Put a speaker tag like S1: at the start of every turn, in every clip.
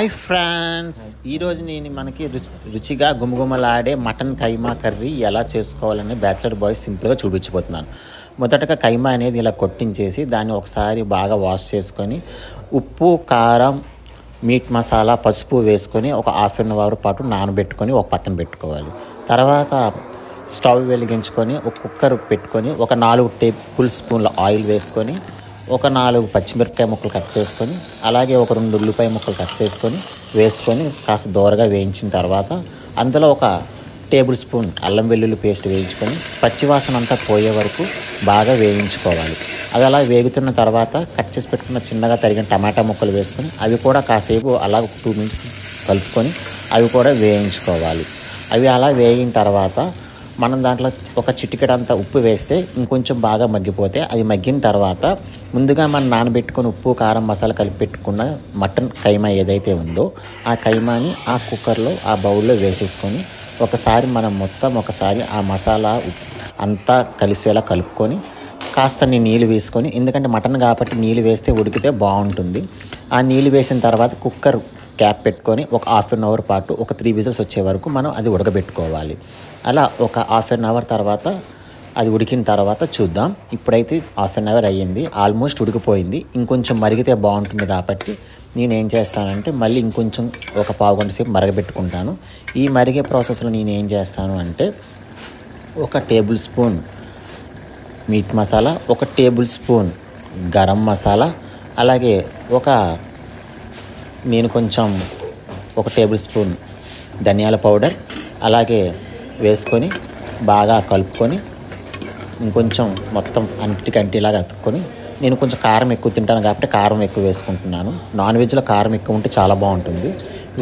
S1: Hi friends, ఈరోజు నేను మనకి రుచిగా గుమగుమలాడే మటన్ కైమా కర్రీ ఎలా చేసుకోవాలని బ్యాచిలర్ బాయ్స్ సింపుల్గా చూపించబోతున్నాను. మొదటగా కైమా అనేది ఇలా కొట్టించేసి దాన్ని ఒకసారి బాగా వాష్ చేసుకొని ఉప్పు, కారం, మీట్ మసాలా, పసుపు వేసుకొని ఒక హాఫ్ అన్ అవర్ పాటు నానబెట్టుకొని ఒక పక్కన పెట్టుకోవాలి. తర్వాత స్టవ్ వెలిగించుకొని ఒక కుక్కర్ పెట్టుకొని ఒక 4 టేబుల్ స్పూన్ల ఆయిల్ వేసుకొని ఒక 4 పచ్చిమిరపకాయ ముక్కలు కట్ చేసుకొని అలాగే ఒక 2 ఉల్లిపాయ ముక్కలు కట్ చేసుకొని వేసుకొని కాస్త దోరగా వేయించిన తర్వాత అందులో ఒక టేబుల్ స్పూన్ అల్లం వెల్లుల్లి పేస్ట్ వేయించుకొని పచ్చివాసన అంతా పోయే వరకు బాగా వేయించుకోవాలి. అది అలా వేగుతున్న తర్వాత కట్ చేసి పెట్టుకున్న చిన్నగా తరిగిన టమాటా ముక్కలు వేసుకొని అవి కూడా కాసేపు అలా 2 మినిట్స్ కలుపుకొని అవి కూడా వేయించుకోవాలి. అవి అలా వేగిన తర్వాత మనం దాంట్లో ఒక చిటికెడంత ఉప్పు వేస్తే ఇంకొంచెం బాగా మగ్గిపోతే అది మగ్గిన తర్వాత ముందుగా మనం నానబెట్టుకొని ఉప్పు, కారం, మసాలా కలిపి పెట్టుకున్న మటన్ కైమా ఏదైతే ఉందో ఆ కైమాని ఆ కుక్కర్లో ఆ బౌల్లో వేసేసుకొని ఒకసారి ఆ మసాలా అంతా కలిసేలా కలుపుకొని కాస్త నీళ్ళు వేసుకొని, ఎందుకంటే మటన్ కాబట్టి నీళ్ళు వేస్తే ఉడికితే బాగుంటుంది. ఆ నీళ్ళు వేసిన తర్వాత కుక్కర్ క్యాప్ పెట్టుకొని ఒక హాఫ్ అన్ అవర్ పాటు ఒక 3 విజిల్స్ వచ్చే వరకు మనం అది ఉడకబెట్టుకోవాలి. అలా ఒక హాఫ్ అన్ అవర్ తర్వాత అది ఉడికిన తర్వాత చూద్దాం. ఇప్పుడైతే హాఫ్ అన్ అవర్ అయ్యింది, ఆల్మోస్ట్ ఉడికిపోయింది. ఇంకొంచెం మరిగితే బాగుంటుంది కాబట్టి నేనేం చేస్తానంటే మళ్ళీ ఇంకొంచెం ఒక పావు గంట సేపు మరగబెట్టుకుంటాను. ఈ మరిగే ప్రాసెస్లో నేనేం చేస్తాను అంటే ఒక టేబుల్ స్పూన్ మీట్ మసాలా, ఒక టేబుల్ స్పూన్ గరం మసాలా, అలాగే నేను కొంచెం ఒక టేబుల్ స్పూన్ ధనియాల పౌడర్ అలాగే వేసుకొని బాగా కలుపుకొని ఇంకొంచెం మొత్తం అంటిలాగా అతుక్కొని, నేను కొంచెం కారం ఎక్కువ తింటాను కాబట్టి కారం ఎక్కువ వేసుకుంటున్నాను. నాన్ వెజ్లో కారం ఎక్కువ ఉంటే చాలా బాగుంటుంది.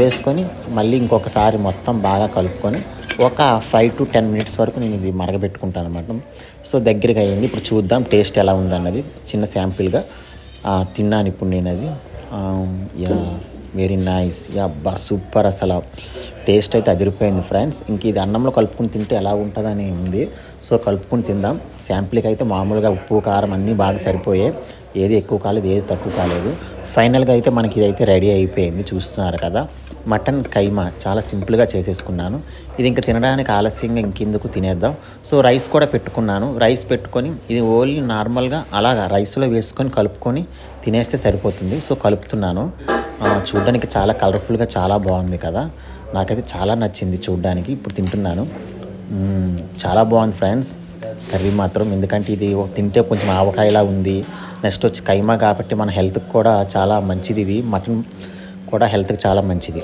S1: వేసుకొని మళ్ళీ ఇంకొకసారి మొత్తం బాగా కలుపుకొని ఒక 5 to 10 మినిట్స్ వరకు నేను ఇది మరగబెట్టుకుంటాను అన్నమాట. సో దగ్గరికి అయ్యింది. ఇప్పుడు చూద్దాం టేస్ట్ ఎలా ఉందన్నది చిన్న శాంపిల్గా తిన్నాను ఇప్పుడు నేను అది. Very nice, super. అసలు టేస్ట్ అయితే అదిరిపోయింది ఫ్రెండ్స్. ఇంక ఇది అన్నంలో కలుపుకుని తింటే ఎలా ఉంటుందని ఉంది. సో కలుపుకుని తిందాం. శాంపిల్కి అయితే మామూలుగా ఉప్పు, కారం అన్నీ బాగా సరిపోయాయి. ఏది ఎక్కువ కాలేదు, ఏది తక్కువ కాలేదు. ఫైనల్గా అయితే మనకి ఇదైతే రెడీ అయిపోయింది. చూస్తున్నారు కదా, మటన్ కైమా చాలా సింపుల్గా చేసేసుకున్నాను. ఇది ఇంకా తినడానికి ఆలస్యంగా ఇంకెందుకు తినేద్దాం. సో రైస్ కూడా పెట్టుకున్నాను. రైస్ పెట్టుకొని ఇది ఓన్లీ నార్మల్గా అలాగా రైస్లో వేసుకొని కలుపుకొని తినేస్తే సరిపోతుంది. సో కలుపుతున్నాను. చూడడానికి చాలా కలర్ఫుల్గా చాలా బాగుంది కదా, నాకైతే చాలా నచ్చింది చూడడానికి. ఇప్పుడు తింటున్నాను. చాలా బాగుంది ఫ్రెండ్స్ కర్రీ మాత్రం. ఎందుకంటే ఇది తింటే కొంచెం ఆవకాయలా ఉంది. నెక్స్ట్ వచ్చి కైమా కాబట్టి మన హెల్త్కి కూడా చాలా మంచిది. ఇది మటన్ కూడా హెల్త్కి చాలా మంచిది.